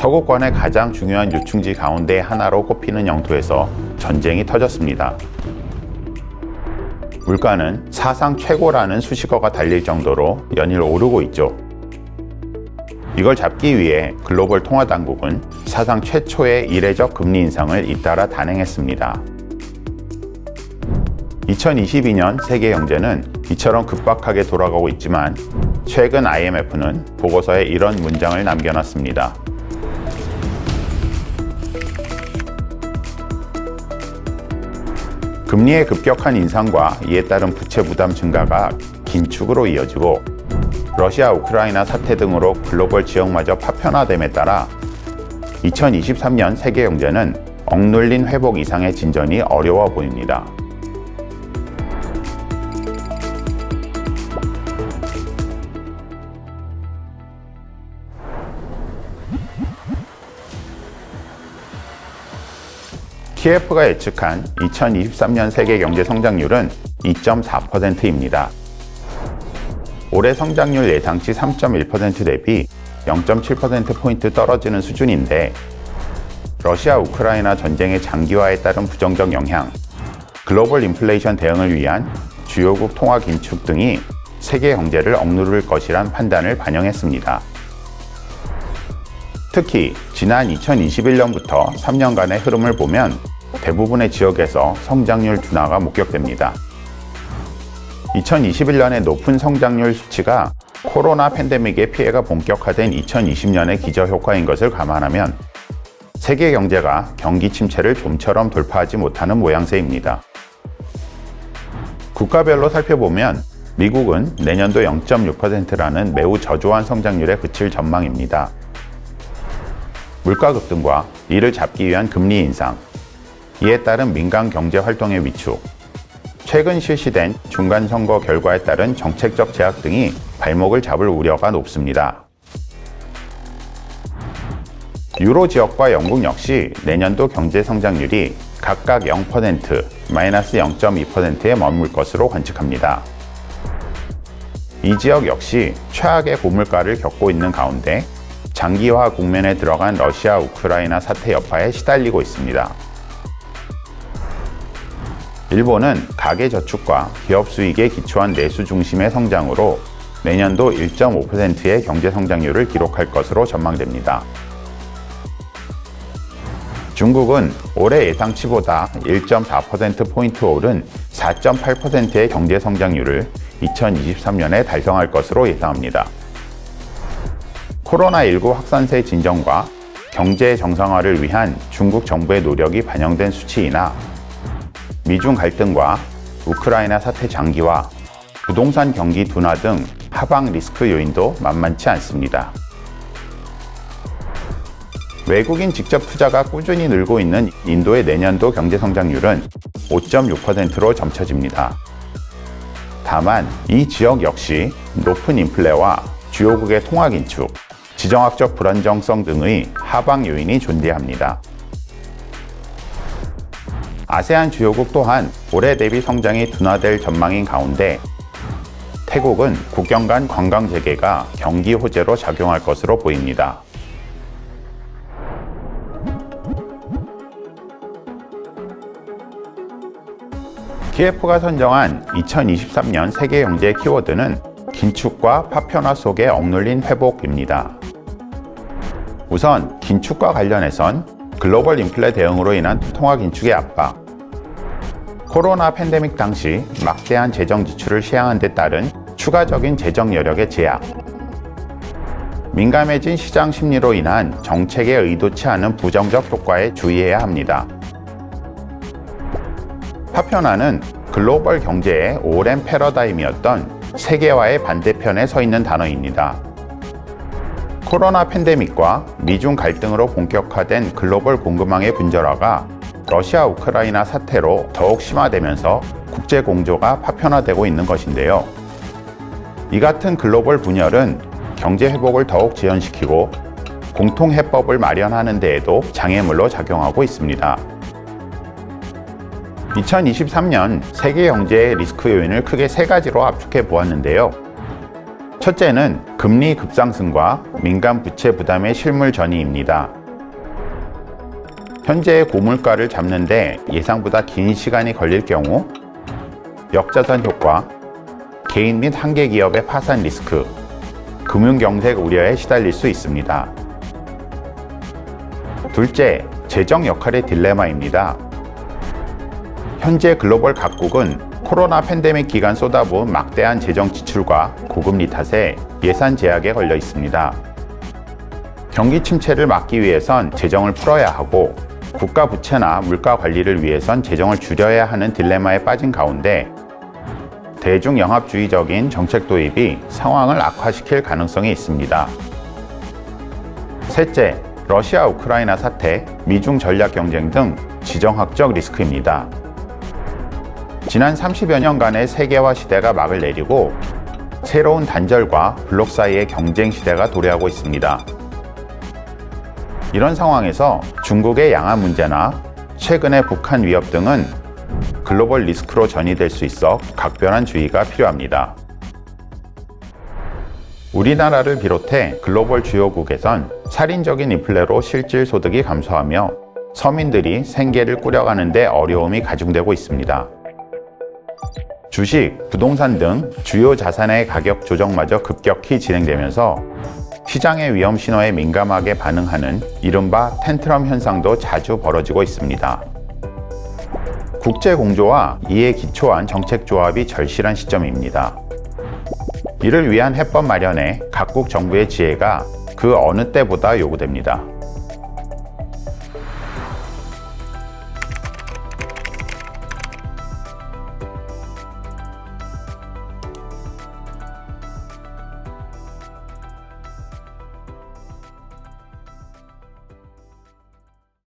서구권의 가장 중요한 요충지 가운데 하나로 꼽히는 영토에서 전쟁이 터졌습니다. 물가는 사상 최고라는 수식어가 달릴 정도로 연일 오르고 있죠. 이걸 잡기 위해 글로벌 통화당국은 사상 최초의 이례적 금리 인상을 잇따라 단행했습니다. 2022년 세계 경제는 이처럼 급박하게 돌아가고 있지만 최근 IMF는 보고서에 이런 문장을 남겨놨습니다. 금리의 급격한 인상과 이에 따른 부채 부담 증가가 긴축으로 이어지고 러시아, 우크라이나 사태 등으로 글로벌 지역마저 파편화됨에 따라 2023년 세계 경제는 억눌린 회복 이상의 진전이 어려워 보입니다. TF가 예측한 2023년 세계 경제 성장률은 2.4%입니다. 올해 성장률 예상치 3.1% 대비 0.7%포인트 떨어지는 수준인데 러시아 우크라이나 전쟁의 장기화에 따른 부정적 영향, 글로벌 인플레이션 대응을 위한 주요국 통화 긴축 등이 세계 경제를 억누를 것이란 판단을 반영했습니다. 특히 지난 2021년부터 3년간의 흐름을 보면 대부분의 지역에서 성장률 둔화가 목격됩니다. 2021년의 높은 성장률 수치가 코로나 팬데믹의 피해가 본격화된 2020년의 기저효과인 것을 감안하면 세계 경제가 경기 침체를 좀처럼 돌파하지 못하는 모양새입니다. 국가별로 살펴보면 미국은 내년도 0.6%라는 매우 저조한 성장률에 그칠 전망입니다. 물가 급등과 이를 잡기 위한 금리 인상, 이에 따른 민간 경제 활동의 위축, 최근 실시된 중간선거 결과에 따른 정책적 제약 등이 발목을 잡을 우려가 높습니다. 유로 지역과 영국 역시 내년도 경제 성장률이 각각 0%, 마이너스 0.2%에 머물 것으로 관측합니다. 이 지역 역시 최악의 고물가를 겪고 있는 가운데 장기화 국면에 들어간 러시아, 우크라이나 사태 여파에 시달리고 있습니다. 일본은 가계저축과 기업 수익에 기초한 내수 중심의 성장으로 내년도 1.5%의 경제 성장률을 기록할 것으로 전망됩니다. 중국은 올해 예상치보다 1.4%포인트 오른 4.8%의 경제 성장률을 2023년에 달성할 것으로 예상합니다. 코로나19 확산세 진정과 경제 정상화를 위한 중국 정부의 노력이 반영된 수치이나 미중 갈등과 우크라이나 사태 장기화, 부동산 경기 둔화 등 하방 리스크 요인도 만만치 않습니다. 외국인 직접 투자가 꾸준히 늘고 있는 인도의 내년도 경제 성장률은 5.6%로 점쳐집니다. 다만 이 지역 역시 높은 인플레와 주요국의 통화 긴축, 지정학적 불안정성 등의 하방 요인이 존재합니다. 아세안 주요국 또한 올해 대비 성장이 둔화될 전망인 가운데 태국은 국경 간 관광 재개가 경기 호재로 작용할 것으로 보입니다. TF가 선정한 2023년 세계 경제의 키워드는 긴축과 파편화 속에 억눌린 회복입니다. 우선 긴축과 관련해선 글로벌 인플레 대응으로 인한 통화 긴축의 압박, 코로나 팬데믹 당시 막대한 재정 지출을 시행한 데 따른 추가적인 재정 여력의 제약, 민감해진 시장 심리로 인한 정책에 의도치 않은 부정적 효과에 주의해야 합니다. 파편화는 글로벌 경제의 오랜 패러다임이었던 세계화의 반대편에 서 있는 단어입니다. 코로나 팬데믹과 미중 갈등으로 본격화된 글로벌 공급망의 분절화가 러시아 우크라이나 사태로 더욱 심화되면서 국제 공조가 파편화되고 있는 것인데요. 이 같은 글로벌 분열은 경제 회복을 더욱 지연시키고 공통 해법을 마련하는 데에도 장애물로 작용하고 있습니다. 2023년 세계 경제의 리스크 요인을 크게 세 가지로 압축해 보았는데요. 첫째는 금리 급상승과 민간 부채 부담의 실물 전이입니다. 현재의 고물가를 잡는데 예상보다 긴 시간이 걸릴 경우 역자산 효과, 개인 및 한계 기업의 파산 리스크, 금융경색 우려에 시달릴 수 있습니다. 둘째, 재정 역할의 딜레마입니다. 현재 글로벌 각국은 코로나 팬데믹 기간 쏟아부은 막대한 재정 지출과 고금리 탓에 예산 제약에 걸려 있습니다. 경기 침체를 막기 위해선 재정을 풀어야 하고 국가 부채나 물가 관리를 위해선 재정을 줄여야 하는 딜레마에 빠진 가운데 대중영합주의적인 정책 도입이 상황을 악화시킬 가능성이 있습니다. 셋째, 러시아 우크라이나 사태, 미중 전략 경쟁 등 지정학적 리스크입니다. 지난 30여 년간의 세계화 시대가 막을 내리고 새로운 단절과 블록 사이의 경쟁 시대가 도래하고 있습니다. 이런 상황에서 중국의 양안 문제나 최근의 북한 위협 등은 글로벌 리스크로 전이될 수 있어 각별한 주의가 필요합니다. 우리나라를 비롯해 글로벌 주요국에선 살인적인 인플레로 실질 소득이 감소하며 서민들이 생계를 꾸려가는 데 어려움이 가중되고 있습니다. 주식, 부동산 등 주요 자산의 가격 조정마저 급격히 진행되면서 시장의 위험 신호에 민감하게 반응하는 이른바 텐트럼 현상도 자주 벌어지고 있습니다. 국제 공조와 이에 기초한 정책 조합이 절실한 시점입니다. 이를 위한 해법 마련에 각국 정부의 지혜가 그 어느 때보다 요구됩니다.